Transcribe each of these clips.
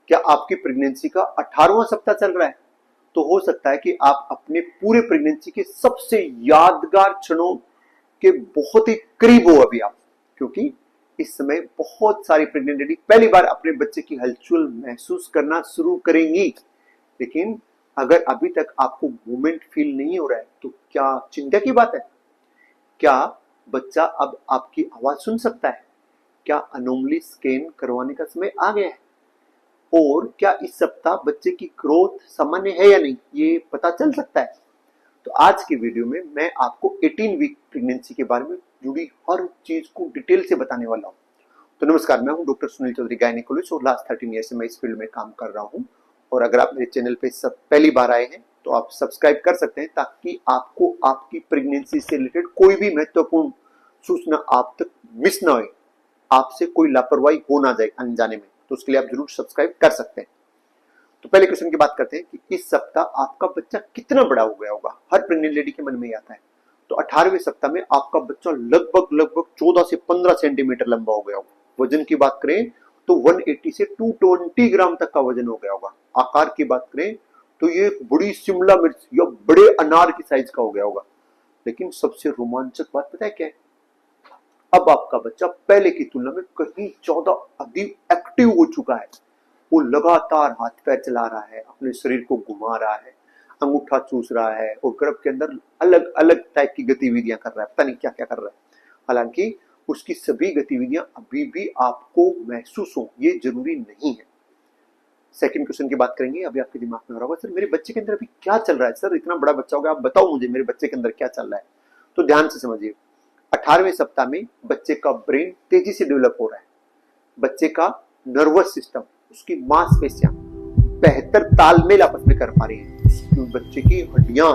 क्या आपकी प्रेगनेंसी का 18वां सप्ताह चल रहा है? तो हो सकता है कि आप अपने पूरे प्रेगनेंसी के सबसे यादगार क्षणों के बहुत ही करीब हो अभी आप, क्योंकि इस समय बहुत सारी प्रेग्नेंट लेडी पहली बार अपने बच्चे की हलचल महसूस करना शुरू करेंगी। लेकिन अगर अभी तक आपको मूवमेंट फील नहीं हो रहा है तो क्या चिंता की बात है? क्या बच्चा अब आपकी आवाज सुन सकता है? क्या अनोमली स्कैन करवाने का समय आ गया है? और क्या इस सप्ताह बच्चे की ग्रोथ सामान्य है या नहीं, ये पता चल सकता है? तो आज की वीडियो में मैं आपको 18 वीक प्रेगनेंसी के बारे में जुड़ी हर चीज को डिटेल से बताने वाला हूं। तो नमस्कार, मैं हूं डॉक्टर सुनील चौधरी, गायनेकोलॉजिस्ट, और लास्ट 13 ईयर से मैं इस फील्ड में काम कर रहा हूं। और अगर आप मेरे चैनल पे सब पहली बार आए हैं तो आप सब्सक्राइब कर सकते हैं, ताकि आपको आपकी प्रेगनेंसी से रिलेटेड कोई भी महत्वपूर्ण सूचना आप तक मिस ना हो, आपसे कोई लापरवाही हो ना जाए अनजाने में। तो उसके लिए आप जरूर सब्सक्राइब कर सकते हैं। तो पहले क्वेश्चन की बात करते हैं कि इस सप्ताह आपका बच्चा कितना बड़ा हो गया होगा। हर प्रेग्नेंट लेडी के मन में आता है। तो 18वें सप्ताह में आपका बच्चा लगभग 14 से 15 सेंटीमीटर लंबा हो गया होगा। वजन की बात करें तो 180 से 220 ग्राम तक का वजन हो गया होगा। आकार की बात करें तो ये बड़ी शिमला मिर्च या बड़े अनार की साइज का हो गया होगा। लेकिन सबसे रोमांचक बात पता है क्या है? अब आपका बच्चा पहले की तुलना में कहीं ज्यादा अधिक एक्टिव हो चुका है। वो लगातार हाथ पैर चला रहा है, अपने शरीर को घुमा रहा है, अंगूठा चूस रहा है और गर्भ के अंदर अलग अलग टाइप की गतिविधियां कर रहा है। पता नहीं क्या क्या कर रहा है। हालांकि उसकी सभी गतिविधियां अभी भी आपको महसूस हो, ये जरूरी नहीं है। सेकंड क्वेश्चन की बात करेंगे। अभी आपके दिमाग में आ रहा होगा, सर मेरे बच्चे के अंदर अभी क्या चल रहा है? सर इतना बड़ा बच्चा हो गया, आप बताओ मुझे मेरे बच्चे के अंदर क्या चल रहा है। तो ध्यान से समझिए, 18वें सप्ताह में बच्चे का ब्रेन तेजी से डेवलप हो रहा है। बच्चे का नर्वस सिस्टम, उसकी मांसपेशियां बेहतर तालमेल आपस में कर पा रही है। बच्चे की हड्डियां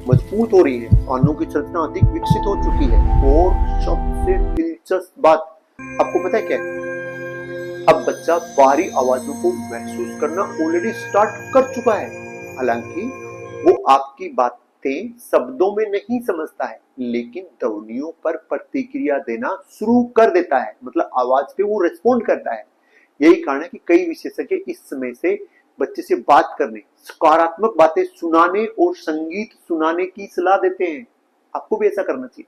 मजबूत हो रही है, कानों की संरचना अधिक विकसित हो चुकी है। और सबसे दिलचस्प बात आपको पता है क्या है? अब बच्चा बाहरी आवाजों को महसूस करना ऑलरेडी स्टार्ट कर चुका है। हालांकि वो आपकी बातें शब्दों में नहीं समझता है, लेकिन ध्वनियों पर प्रतिक्रिया देना शुरू कर देता है। मतलब आवाज पे वो रिस्पॉन्ड करता है। यही कारण है कि कई विशेषज्ञ इस समय से बच्चे से बात करने, सकारात्मक बातें सुनाने और संगीत सुनाने की सलाह देते हैं। आपको भी ऐसा करना चाहिए।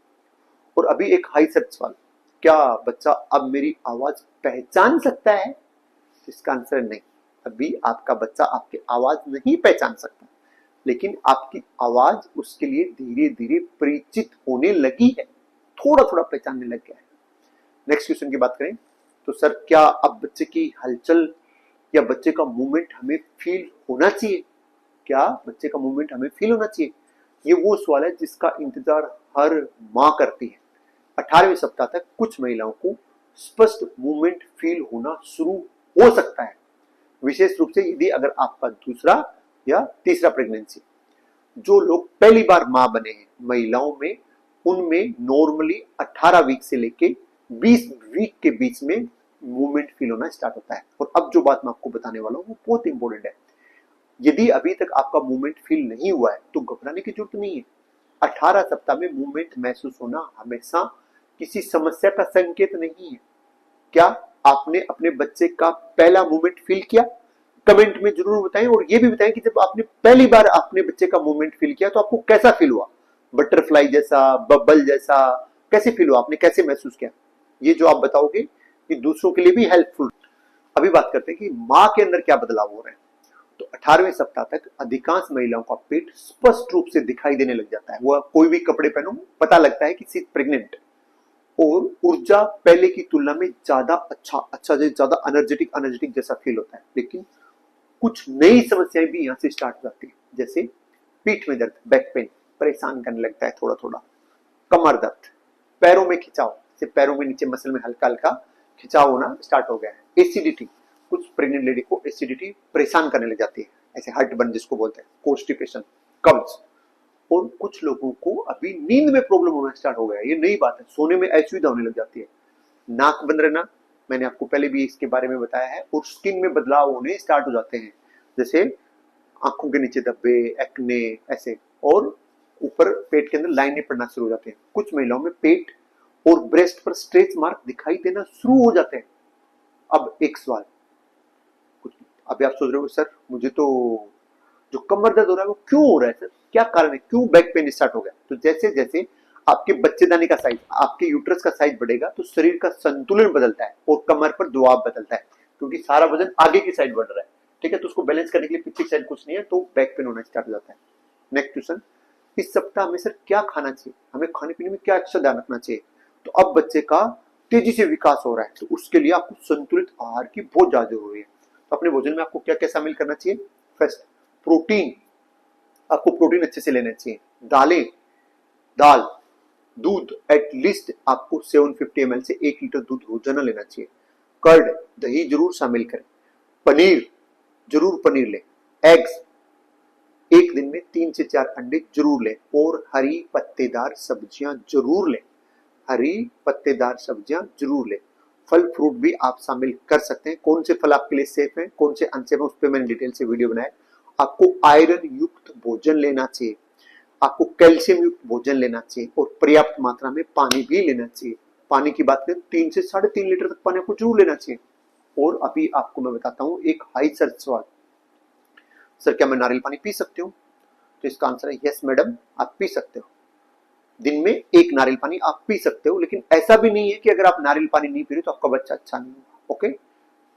और अभी एक हाई सर्च सवाल, क्या बच्चा अब मेरी आवाज पहचान सकता है? इसका आंसर नहीं। अभी आपका बच्चा आपकी आवाज नहीं पहचान सकता, लेकिन आपकी आवाज उसके लिए धीरे धीरे परिचित होने लगी है, थोड़ा थोड़ा पहचानने लग गया है। नेक्स्ट क्वेश्चन की बात करें तो सर क्या अब बच्चे की हलचल या बच्चे का मूवमेंट हमें फील होना चाहिए? क्या बच्चे का मूवमेंट हमें फील होना चाहिए? ये वो सवाल है जिसका इंतजार हर माँ करती है। 18वें सप्ताह तक कुछ महिलाओं को स्पष्ट मूवमेंट फील होना शुरू हो सकता है, विशेष रूप से यदि अगर आपका दूसरा या तीसरा प्रेगनेंसी। जो लोग पहली बार मां बने हैं महिलाओं में, उनमें नॉर्मली 18 वीक से लेके 20 वीक के बीच में मूवमेंट फील होना स्टार्ट होता है। और अब जो बात मैं आपको बताने वाला हूं वो बहुत इंपॉर्टेंट है। यदि अभी तक आपका मूवमेंट फील नहीं हुआ है तो घबराने की जरूरत नहीं है। 18 सप्ताह में मूवमेंट महसूस होना हमेशा किसी समस्या का संकेत नहीं है। क्या आपने अपने बच्चे का पहला मूवमेंट फील किया? कमेंट में जरूर बताएं। और ये भी बताएं कि जब आपने पहली बार अपने बच्चे का मूवमेंट फील किया तो आपको कैसा फील हुआ? बटरफ्लाई जैसा, बबल जैसा, कैसे फील हुआ? आपने कैसे महसूस किया? ये जो आप बताओगे ये दूसरों के लिए भी हेल्पफुल। अभी बात करते हैं कि मां के अंदर क्या बदलाव हो रहे हैं। तो 18वें सप्ताह तक अधिकांश महिलाओं का पेट स्पष्ट रूप से दिखाई देने लग जाता है। वह कोई भी कपड़े पहनो पता लगता है कि शी इज प्रेग्नेंट। और ऊर्जा पहले की तुलना में ज्यादा एनर्जेटिक जैसा फील होता है। लेकिन कुछ नई समस्याएं भी यहाँ से स्टार्ट हो जाती है, जैसे पीठ में दर्द, बैक पेन परेशान करने लगता है थोड़ा थोड़ा, कमर दर्द, पैरों में खिंचाव, से पैरों में नीचे मसल में हल्का हल्का खिंचाव होना स्टार्ट हो गया है। एसिडिटी, कुछ प्रेग्नेंट लेडी को एसिडिटी परेशान करने लग जाती है, ऐसे हार्ट बर्न जिसको बोलते हैं, कॉन्स्टिपेशन, कब्ज। और कुछ लोगों को अभी नींद में प्रॉब्लम होना स्टार्ट हो गया है। ये नई बात है, सोने में असुविधा होने लग जाती है। नाक बंद रहना, मैंने आपको पहले भी इसके बारे में बताया है। और स्किन में बदलाव होने स्टार्ट हो जाते हैं, जैसे आंखों के नीचे धब्बे, एक्ने ऐसे। और ऊपर पेट के अंदर लाइनें पड़ना शुरू हो जाते हैं। कुछ महिलाओं में पेट और ब्रेस्ट पर स्ट्रेच मार्क दिखाई देना शुरू हो जाते हैं। अब एक सवाल, कुछ अभी आप सोच रहे हो सर मुझे तो जो कमर दर्द हो रहा है वो क्यों हो रहा है सर, क्या कारण है, क्यों बैक पेन स्टार्ट हो गया? तो जैसे जैसे आपके बच्चेदानी का साइज, आपके यूट्रस का साइज बढ़ेगा तो शरीर का संतुलन बदलता है और कमर पर दबाव बदलता है, क्योंकि सारा वजन आगे की साइड बढ़ रहा है। ठीक है, तो उसको बैलेंस करने के लिए पीछे की साइड कुछ नहीं है, तो बैक पेन होना स्टार्ट हो जाता है। नेक्स्ट क्वेश्चन, इस सप्ताह में सर क्या खाना चाहिए, हमें खाने पीने में क्या अच्छा ध्यान रखना चाहिए? तो अब बच्चे का तेजी से विकास हो रहा है, तो उसके लिए आपको संतुलित आहार की बहुत ज्यादा जरूरी है। तो अपने भोजन में आपको क्या क्या शामिल करना चाहिए? फर्स्ट, प्रोटीन, आपको प्रोटीन अच्छे से लेना चाहिए। दालें, दाल, दूध एटलीस्ट आपको 750 ml से 1 लीटर दूध रोजाना लेना चाहिए। कर्ड, दही जरूर शामिल करें। पनीर, जरूर पनीर लें। एग्स, एक दिन में 3 से 4 अंडे जरूर लें और हरी पत्तेदार सब्जियां जरूर लें। हरी पत्तेदार सब्जियां जरूर लें। फल फ्रूट भी आप शामिल कर सकते हैं। कौन से फल आपके लिए सेफ हैं, कौन से अनसेफ है, उस पर मैंने डिटेल से वीडियो बनाया। आपको आयरन युक्त भोजन लेना चाहिए, आपको कैल्शियम युक्त भोजन लेना चाहिए और पर्याप्त मात्रा में पानी भी लेना चाहिए। पानी की बात करें 3 से 3.5 लीटर तक पानी आपको जरूर लेना चाहिए। और अभी आपको मैं बताता हूं एक हाई सर्च सवाल, सर क्या मैं नारियल पानी पी सकती हूँ? तो इसका आंसर है यस मैडम, आप पी सकते हो। दिन में 1 नारियल पानी आप पी सकते हो, लेकिन ऐसा भी नहीं है कि अगर आप नारियल पानी नहीं पी रहे तो आपका बच्चा अच्छा नहीं होगा। ओके,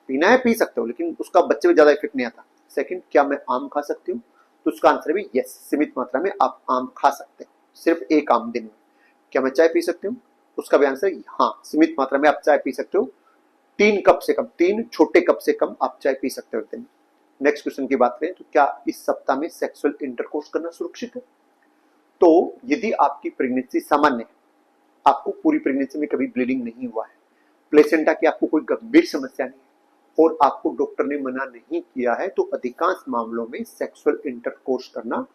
पीना है पी सकते हो, लेकिन उसका बच्चे में ज्यादा इफेक्ट नहीं आता। सेकंड, क्या मैं आम खा सकती हूँ? तो उसका आंसर भी यस, सीमित मात्रा में आप आम खा सकते हो, सिर्फ 1 आम दिन में। क्या मैं चाय पी सकती हूँ? उसका भी आंसर हाँ, सीमित मात्रा में आप चाय पी सकते हो। 3 कप से कम, 3 छोटे कप से कम आप चाय पी सकते हो दिन में। नेक्स्ट क्वेश्चन की बात करें तो क्या इस सप्ताह में सेक्सुअल इंटरकोर्स करना सुरक्षित है? तो यदि आपकी प्रेगनेंसी सामान्य है, आपको पूरी प्रेगनेंसी में कभी ब्लीडिंग नहीं हुआ है, प्लेसेंटा की आपको कोई गंभीर समस्या नहीं है और आपको डॉक्टर ने मना नहीं किया है, तो अधिकांश मामलों में सेक्सुअल इंटरकोर्स करना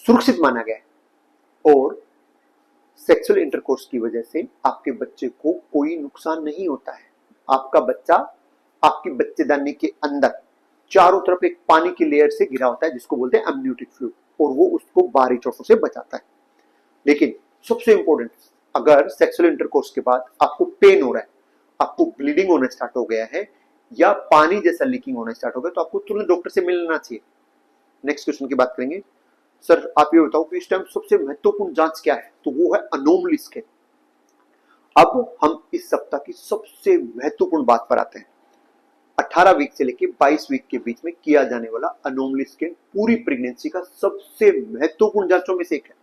सुरक्षित माना गया है और सेक्सुअल इंटरकोर्स की वजह से आपके बच्चे को कोई नुकसान नहीं होता है। आपका बच्चा आपकी बच्चेदानी के अंदर चारों तरफ एक पानी की लेयर से घिरा होता है जिसको बोलते हैं अम्नियोटिक फ्लूइड, और वो उसको बाहरी चोटों से बचाता है। लेकिन सबसे इंपॉर्टेंट, अगर सेक्सुअल इंटरकोर्स के बाद आपको पेन हो रहा है, आपको ब्लीडिंग होना स्टार्ट हो गया है या पानी जैसा लीकिंग होना स्टार्ट हो गया, तो आपको तुरंत डॉक्टर से मिलना चाहिए। नेक्स्ट क्वेश्चन की बात करेंगे, सर आप ये बताओ कि इस टाइम सबसे महत्वपूर्ण जांच क्या है? तो वो है अनोमली स्कैन। अब हम इस सप्ताह की सबसे महत्वपूर्ण बात पर आते हैं। 18 वीक से लेकर 22 वीक के बीच में किया जाने वाला अनोमली स्कैन पूरी प्रेगनेंसी का सबसे महत्वपूर्ण जांचों में से एक है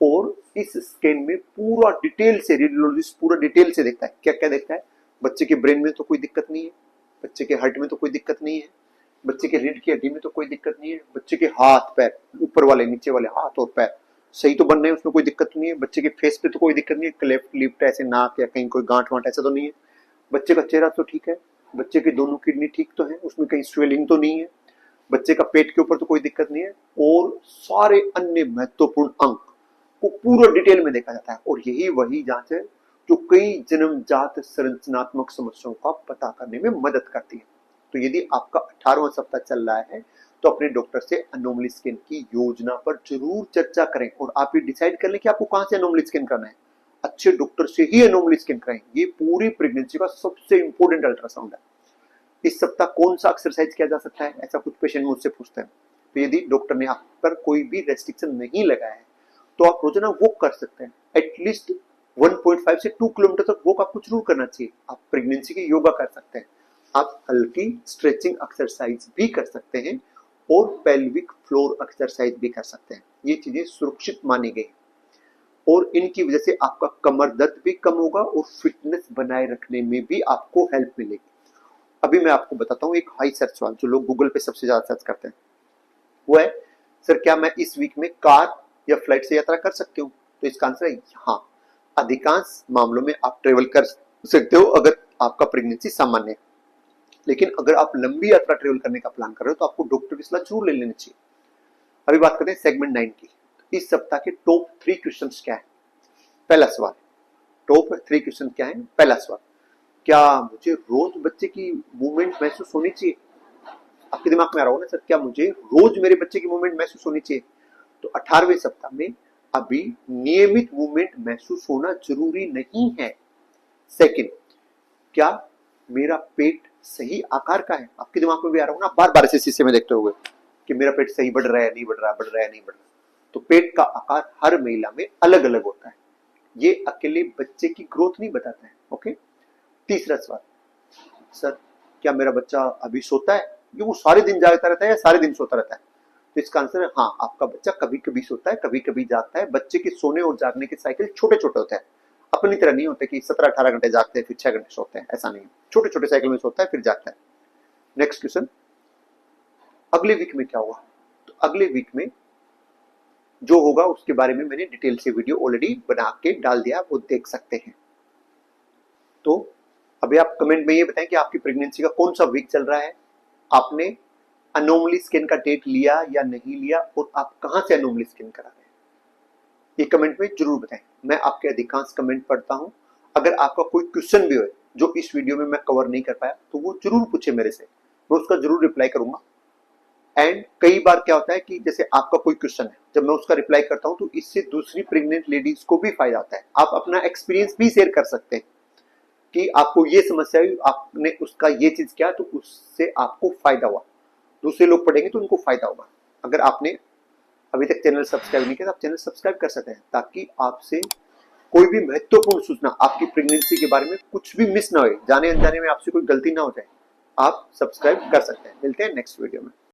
और इस स्कैन में पूरा डिटेल से रेडियोलॉजिस्ट पूरा डिटेल से देखता है। क्या क्या देखता है? बच्चे के ब्रेन में तो कोई दिक्कत नहीं है, बच्चे के हार्ट में तो कोई दिक्कत नहीं है, बच्चे के रीढ़ की हड्डी में तो कोई दिक्कत नहीं है, बच्चे के हाथ पैर, ऊपर वाले नीचे वाले हाथ और पैर सही तो बन रहे हैं, उसमें कोई दिक्कत नहीं है, बच्चे के फेस पे तो कोई दिक्कत नहीं है, क्लेफ्ट लिफ्ट ऐसे नाक या कहीं कोई गांठ वांठ ऐसा तो नहीं है, बच्चे का चेहरा तो ठीक है, बच्चे की दोनों किडनी ठीक तो है, उसमें कहीं स्वेलिंग तो नहीं है, बच्चे का पेट के ऊपर तो कोई दिक्कत नहीं है और सारे अन्य महत्वपूर्ण अंग को पूरा डिटेल में देखा जाता है। और यही वही जांच है जो कई जन्मजात संरचनात्मक समस्याओं का पता करने में मदद करती है। तो यदि आपका 18वां सप्ताह चल रहा है तो अपने डॉक्टर से अनोमली स्कैन की योजना पर जरूर चर्चा करें और आप ये डिसाइड कर लें कि आपको कहां से अनोमली स्कैन करना है। अच्छे डॉक्टर से ही अनोमली स्कैन कराएं, ये पूरी प्रेगनेंसी का सबसे इंपॉर्टेंट अल्ट्रासाउंड है। इस सप्ताह कौन सा एक्सरसाइज किया जा सकता है, ऐसा कुछ पेशेंट मुझसे पूछते हैं। तो यदि डॉक्टर ने आप पर कोई भी रेस्ट्रिक्शन नहीं लगाया है तो आप रोजाना वॉक कर सकते हैं, एटलीस्ट 1.5 से 2 किलोमीटर तक वॉक आपको जरूर करना चाहिए। आप प्रेगनेंसी के योगा कर सकते हैं, आप हल्की स्ट्रेचिंग एक्सरसाइज भी कर सकते हैं और पेल्विक फ्लोर एक्सरसाइज भी कर सकते हैं। ये चीजें सुरक्षित मानी गई और इनकी वजह से आपका कमर दर्द भी कम होगा और फिटनेस बनाए रखने में भी आपको हेल्प मिलेगी। अभी मैं आपको बताता हूँ एक हाई सर्च सवाल जो लोग गूगल पे सबसे ज्यादा सर्च करते हैं, वो है सर क्या मैं इस वीक में कार या फ्लाइट से यात्रा कर सकती हूँ? तो इसका आंसर है हाँ, अधिकांश मामलों में आप ट्रेवल कर सकते हो अगर आपका प्रेगनेंसी सामान्य है। लेकिन अगर आप लंबी यात्रा ट्रेवल करने का प्लान कर रहे हो तो आपको डॉक्टर की सलाह जरूर ले लेनी चाहिए। अभी बात करते हैं सेगमेंट 9 की। इस सप्ताह के टॉप 3 क्वेश्चन क्या है? पहला सवाल, टॉप 3 क्वेश्चन क्या है? पहला सवाल, क्या मुझे रोज बच्चे की मूवमेंट महसूस होनी चाहिए? आपके दिमाग में आ रहा होगा ना सर, क्या मुझे रोज मेरे बच्चे की मूवमेंट महसूस होनी चाहिए? तो 18वें सप्ताह में अभी नियमित मूवमेंट महसूस होना जरूरी नहीं है। सेकंड, क्या मेरा पेट सही आकार का है, आपके दिमाग में भी आ रहा होगा ना, बार बार ऐसे शीशे में देखते हुए कि मेरा पेट सही बढ़ रहा है, नहीं बढ़ रहा, बढ़ रहा है, नहीं बढ़ रहा। तो पेट का आकार हर महिला में अलग अलग होता है, ये अकेले बच्चे की ग्रोथ नहीं बताता है। ओके। तीसरा सवाल, सर क्या मेरा बच्चा अभी सोता है, ये वो सारे दिन जागता रहता है या सारे दिन सोता रहता है? तो इसका आंसर है हाँ, आपका बच्चा कभी कभी सोता है, कभी कभी जागता है। बच्चे के सोने और जागने के साइकिल छोटे छोटे होते हैं, अपनी तरह नहीं होते कि 17-18 घंटे जागते हैं फिर 6 घंटे सोते हैं, ऐसा नहीं। छोटे छोटे साइकिल में सोता है फिर जागता है। नेक्स्ट क्वेश्चन, अगले वीक में क्या होगा? तो अगले वीक में जो होगा उसके बारे में मैंने डिटेल से वीडियो ऑलरेडी बना के डाल दिया, वो देख सकते हैं। तो अभी आप कमेंट में ये बताएं कि आपकी प्रेगनेंसी का कौन सा वीक चल रहा है, आपने अनोमली स्कैन का डेट लिया या नहीं लिया, और आप कहां से अनोमली स्कैन करा रहे हैं, ये कमेंट में जरूर बताएं। मैं आपके अधिकांश कमेंट पढ़ता हूं। अगर आपका कोई क्वेश्चन भी हो जो इस वीडियो में मैं कवर नहीं कर पाया तो वो जरूर पूछे मेरे से, मैं उसका जरूर रिप्लाई करूंगा। एंड कई बार क्या होता है कि जैसे आपका कोई क्वेश्चन है, जब मैं उसका रिप्लाई करता हूं तो इससे दूसरी प्रेग्नेंट लेडीज को भी फायदा होता है। आप अपना एक्सपीरियंस भी शेयर कर सकते हैं कि आपको ये समस्या हुई, आपने उसका ये चीज किया तो उससे आपको फायदा हुआ, दूसरे लोग पढ़ेंगे तो उनको फायदा होगा। अगर आपने अभी तक चैनल सब्सक्राइब नहीं किया तो आप चैनल सब्सक्राइब कर सकते हैं, ताकि आपसे कोई भी महत्वपूर्ण सूचना आपकी प्रेगनेंसी के बारे में कुछ भी मिस ना हो, जाने अनजाने में आपसे कोई गलती ना हो जाए। आप सब्सक्राइब कर सकते हैं। मिलते हैं नेक्स्ट वीडियो में।